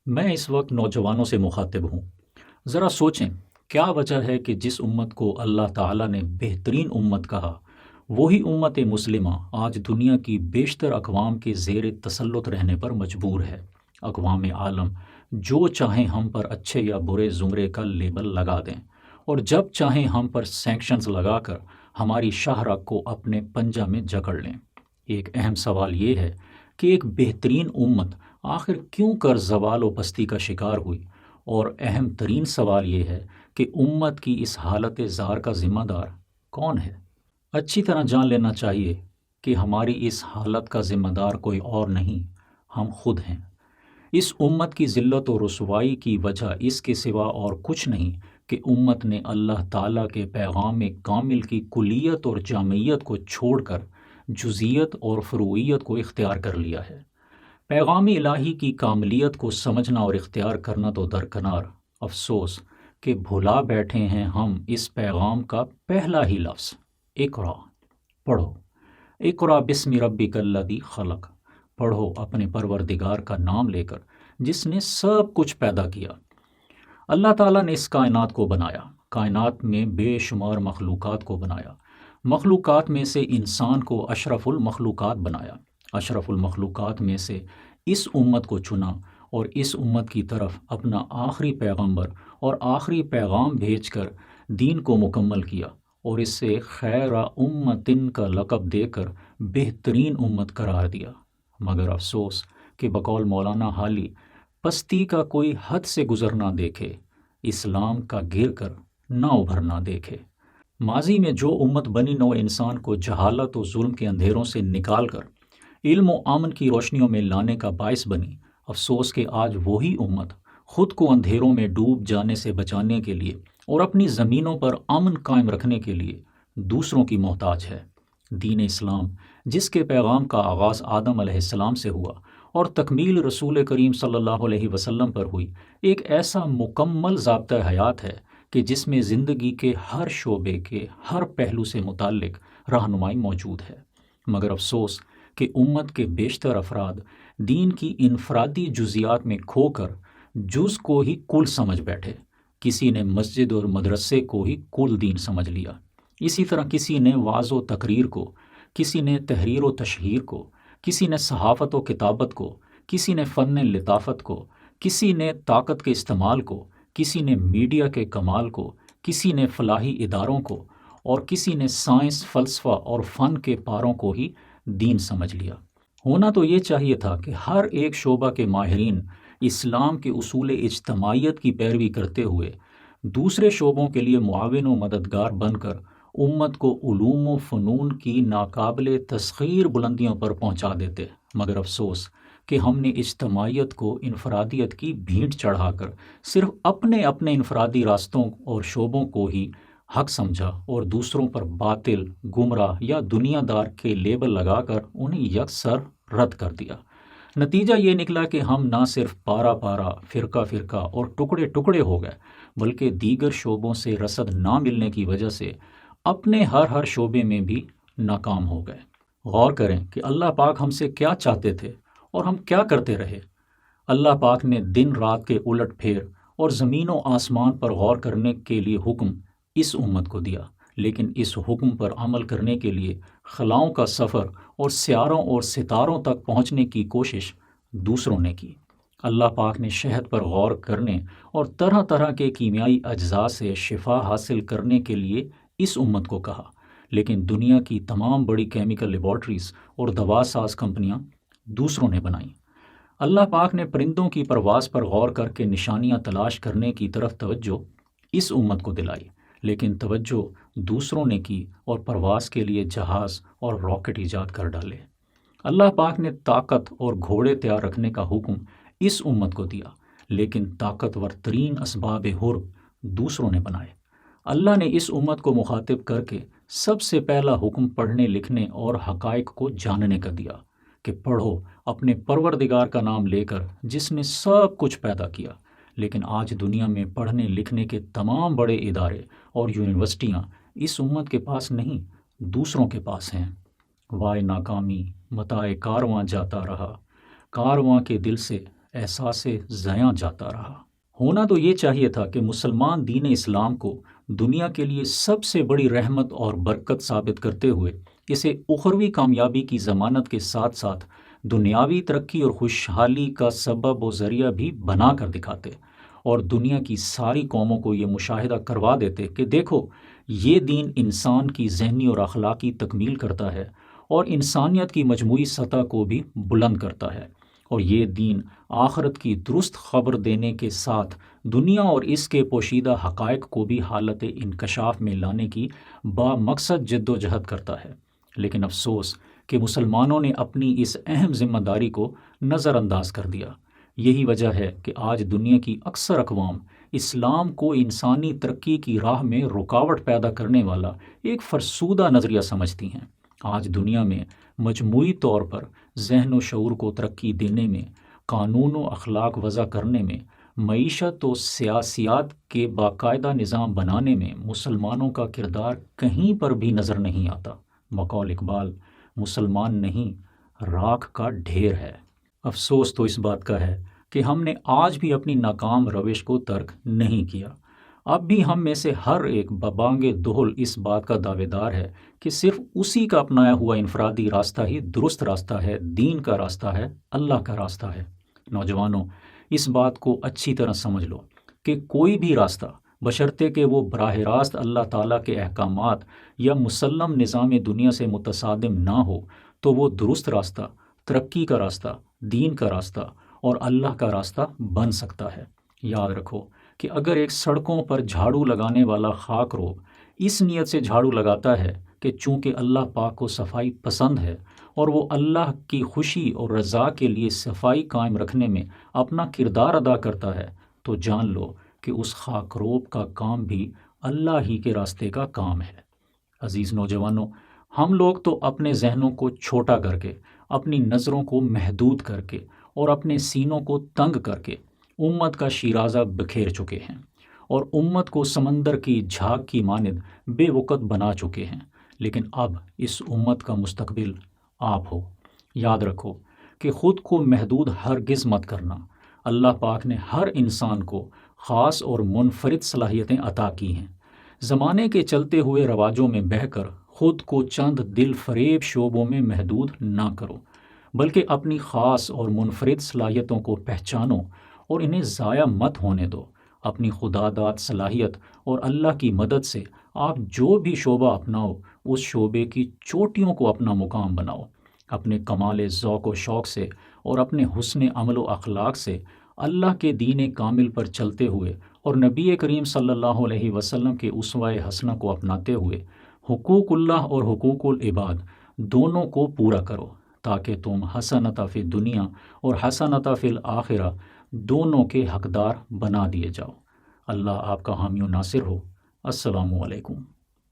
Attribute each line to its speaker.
Speaker 1: میں اس وقت نوجوانوں سے مخاطب ہوں۔ ذرا سوچیں، کیا وجہ ہے کہ جس امت کو اللہ تعالیٰ نے بہترین امت کہا، وہی امت مسلمہ آج دنیا کی بیشتر اقوام کے زیر تسلط رہنے پر مجبور ہے۔ اقوام عالم جو چاہیں ہم پر اچھے یا برے زمرے کا لیبل لگا دیں، اور جب چاہیں ہم پر سینکشنز لگا کر ہماری شاہراہ کو اپنے پنجہ میں جکڑ لیں۔ ایک اہم سوال یہ ہے کہ ایک بہترین امت آخر کیوں کر زوال و پستی کا شکار ہوئی، اور اہم ترین سوال یہ ہے کہ امت کی اس حالت زار کا ذمہ دار کون ہے؟ اچھی طرح جان لینا چاہیے کہ ہماری اس حالت کا ذمہ دار کوئی اور نہیں، ہم خود ہیں۔ اس امت کی ذلت و رسوائی کی وجہ اس کے سوا اور کچھ نہیں کہ امت نے اللہ تعالیٰ کے پیغام کامل کی کلیت اور جامعیت کو چھوڑ کر جزیت اور فروعیت کو اختیار کر لیا ہے۔ پیغام الہی کی کاملیت کو سمجھنا اور اختیار کرنا تو درکنار، افسوس کہ بھلا بیٹھے ہیں ہم اس پیغام کا پہلا ہی لفظ اقرا۔ پڑھو، اقرا بسم ربک الذی خلق۔ پڑھو اپنے پروردگار کا نام لے کر جس نے سب کچھ پیدا کیا۔ اللہ تعالیٰ نے اس کائنات کو بنایا، کائنات میں بے شمار مخلوقات کو بنایا، مخلوقات میں سے انسان کو اشرف المخلوقات بنایا، اشرف المخلوقات میں سے اس امت کو چنا اور اس امت کی طرف اپنا آخری پیغمبر اور آخری پیغام بھیج کر دین کو مکمل کیا، اور اس سے خیر امتن کا لقب دے کر بہترین امت قرار دیا۔ مگر افسوس کہ بقول مولانا حالی، پستی کا کوئی حد سے گزر نہ دیکھے، اسلام کا گر کر نہ ابھر نہ دیکھے۔ ماضی میں جو امت بنی نوع انسان کو جہالت و ظلم کے اندھیروں سے نکال کر علم و امن کی روشنیوں میں لانے کا باعث بنی، افسوس کہ آج وہی امت خود کو اندھیروں میں ڈوب جانے سے بچانے کے لیے اور اپنی زمینوں پر امن قائم رکھنے کے لیے دوسروں کی محتاج ہے۔ دین اسلام، جس کے پیغام کا آغاز آدم علیہ السلام سے ہوا اور تکمیل رسول کریم صلی اللہ علیہ وسلم پر ہوئی، ایک ایسا مکمل ضابطہ حیات ہے کہ جس میں زندگی کے ہر شعبے کے ہر پہلو سے متعلق رہنمائی موجود ہے۔ مگر افسوس کہ امت کے بیشتر افراد دین کی انفرادی جزیات میں کھو کر جز کو ہی کل سمجھ بیٹھے۔ کسی نے مسجد اور مدرسے کو ہی کل دین سمجھ لیا، اسی طرح کسی نے وعظ و تقریر کو، کسی نے تحریر و تشہیر کو، کسی نے صحافت و کتابت کو، کسی نے فن لطافت کو، کسی نے طاقت کے استعمال کو، کسی نے میڈیا کے کمال کو، کسی نے فلاحی اداروں کو، اور کسی نے سائنس، فلسفہ اور فن کے پاروں کو ہی دین سمجھ لیا۔ ہونا تو یہ چاہیے تھا کہ ہر ایک شعبہ کے ماہرین اسلام کے اصول اجتماعیت کی پیروی کرتے ہوئے دوسرے شعبوں کے لیے معاون و مددگار بن کر امت کو علوم و فنون کی ناقابل تسخیر بلندیوں پر پہنچا دیتے۔ مگر افسوس کہ ہم نے اجتماعیت کو انفرادیت کی بھینٹ چڑھا کر صرف اپنے اپنے انفرادی راستوں اور شعبوں کو ہی حق سمجھا، اور دوسروں پر باطل، گمراہ یا دنیا دار کے لیبل لگا کر انہیں یکسر رد کر دیا۔ نتیجہ یہ نکلا کہ ہم نہ صرف پارا پارا، فرقہ فرقہ اور ٹکڑے ٹکڑے ہو گئے، بلکہ دیگر شعبوں سے رسد نہ ملنے کی وجہ سے اپنے ہر شعبے میں بھی ناکام ہو گئے۔ غور کریں کہ اللہ پاک ہم سے کیا چاہتے تھے اور ہم کیا کرتے رہے۔ اللہ پاک نے دن رات کے الٹ پھیر اور زمین و آسمان پر غور کرنے کے لیے حکم اس امت کو دیا، لیکن اس حکم پر عمل کرنے کے لیے خلاؤں کا سفر اور سیاروں اور ستاروں تک پہنچنے کی کوشش دوسروں نے کی۔ اللہ پاک نے شہد پر غور کرنے اور طرح طرح کے کیمیائی اجزاء سے شفا حاصل کرنے کے لیے اس امت کو کہا، لیکن دنیا کی تمام بڑی کیمیکل لیبارٹریز اور دوا ساز کمپنیاں دوسروں نے بنائیں۔ اللہ پاک نے پرندوں کی پرواز پر غور کر کے نشانیاں تلاش کرنے کی طرف توجہ اس امت کو دلائی، لیکن توجہ دوسروں نے کی اور پرواز کے لیے جہاز اور راکٹ ایجاد کر ڈالے۔ اللہ پاک نے طاقت اور گھوڑے تیار رکھنے کا حکم اس امت کو دیا، لیکن طاقتور ترین اسباب حرب دوسروں نے بنائے۔ اللہ نے اس امت کو مخاطب کر کے سب سے پہلا حکم پڑھنے لکھنے اور حقائق کو جاننے کا دیا کہ پڑھو اپنے پروردگار کا نام لے کر جس نے سب کچھ پیدا کیا۔ لیکن آج دنیا میں پڑھنے لکھنے کے تمام بڑے ادارے اور یونیورسٹیاں اس امت کے پاس نہیں، دوسروں کے پاس ہیں۔ وائے ناکامی متاع کارواں جاتا رہا، کارواں کے دل سے احساس زیاں جاتا رہا۔ ہونا تو یہ چاہیے تھا کہ مسلمان دین اسلام کو دنیا کے لیے سب سے بڑی رحمت اور برکت ثابت کرتے ہوئے اسے اخروی کامیابی کی ضمانت کے ساتھ ساتھ دنیاوی ترقی اور خوشحالی کا سبب و ذریعہ بھی بنا کر دکھاتے، اور دنیا کی ساری قوموں کو یہ مشاہدہ کروا دیتے کہ دیکھو، یہ دین انسان کی ذہنی اور اخلاقی تکمیل کرتا ہے اور انسانیت کی مجموعی سطح کو بھی بلند کرتا ہے، اور یہ دین آخرت کی درست خبر دینے کے ساتھ دنیا اور اس کے پوشیدہ حقائق کو بھی حالت انکشاف میں لانے کی با مقصد جد و جہد کرتا ہے۔ لیکن افسوس کہ مسلمانوں نے اپنی اس اہم ذمہ داری کو نظر انداز کر دیا۔ یہی وجہ ہے کہ آج دنیا کی اکثر اقوام اسلام کو انسانی ترقی کی راہ میں رکاوٹ پیدا کرنے والا ایک فرسودہ نظریہ سمجھتی ہیں۔ آج دنیا میں مجموعی طور پر ذہن و شعور کو ترقی دینے میں، قانون و اخلاق وضع کرنے میں، معیشت و سیاسیات کے باقاعدہ نظام بنانے میں مسلمانوں کا کردار کہیں پر بھی نظر نہیں آتا۔ بقول اقبال، مسلمان نہیں، راکھ کا ڈھیر ہے۔ افسوس تو اس بات کا ہے کہ ہم نے آج بھی اپنی ناکام روش کو ترک نہیں کیا۔ اب بھی ہم میں سے ہر ایک ببانگ دہل اس بات کا دعوے دار ہے کہ صرف اسی کا اپنایا ہوا انفرادی راستہ ہی درست راستہ ہے، دین کا راستہ ہے، اللہ کا راستہ ہے۔ نوجوانوں، اس بات کو اچھی طرح سمجھ لو کہ کوئی بھی راستہ، بشرطے کہ وہ براہ راست اللہ تعالیٰ کے احکامات یا مسلم نظام دنیا سے متصادم نہ ہو، تو وہ درست راستہ، ترقی کا راستہ، دین کا راستہ اور اللہ کا راستہ بن سکتا ہے۔ یاد رکھو کہ اگر ایک سڑکوں پر جھاڑو لگانے والا خاک روب اس نیت سے جھاڑو لگاتا ہے کہ چونکہ اللہ پاک کو صفائی پسند ہے اور وہ اللہ کی خوشی اور رضا کے لیے صفائی قائم رکھنے میں اپنا کردار ادا کرتا ہے، تو جان لو کہ اس خاک روب کا کام بھی اللہ ہی کے راستے کا کام ہے۔ عزیز نوجوانوں، ہم لوگ تو اپنے ذہنوں کو چھوٹا کر کے، اپنی نظروں کو محدود کر کے اور اپنے سینوں کو تنگ کر کے امت کا شیرازہ بکھیر چکے ہیں، اور امت کو سمندر کی جھاگ کی مانند بے وقت بنا چکے ہیں۔ لیکن اب اس امت کا مستقبل آپ ہو۔ یاد رکھو کہ خود کو محدود ہرگز مت کرنا۔ اللہ پاک نے ہر انسان کو خاص اور منفرد صلاحیتیں عطا کی ہیں۔ زمانے کے چلتے ہوئے رواجوں میں بہہ کر خود کو چند دل فریب شعبوں میں محدود نہ کرو، بلکہ اپنی خاص اور منفرد صلاحیتوں کو پہچانو اور انہیں ضائع مت ہونے دو۔ اپنی خدا داد صلاحیت اور اللہ کی مدد سے آپ جو بھی شعبہ اپناؤ، اس شعبے کی چوٹیوں کو اپنا مقام بناؤ۔ اپنے کمال ذوق و شوق سے اور اپنے حسن عمل و اخلاق سے اللہ کے دین کامل پر چلتے ہوئے اور نبی کریم صلی اللہ علیہ وسلم کے اسوہ حسنہ کو اپناتے ہوئے حقوق اللہ اور حقوق العباد دونوں کو پورا کرو، تاکہ تم حسنۃ فی الدنیا اور حسنۃ فی الآخرہ دونوں کے حقدار بنا دیے جاؤ۔ اللہ آپ کا حامی و ناصر ہو۔ السلام علیکم۔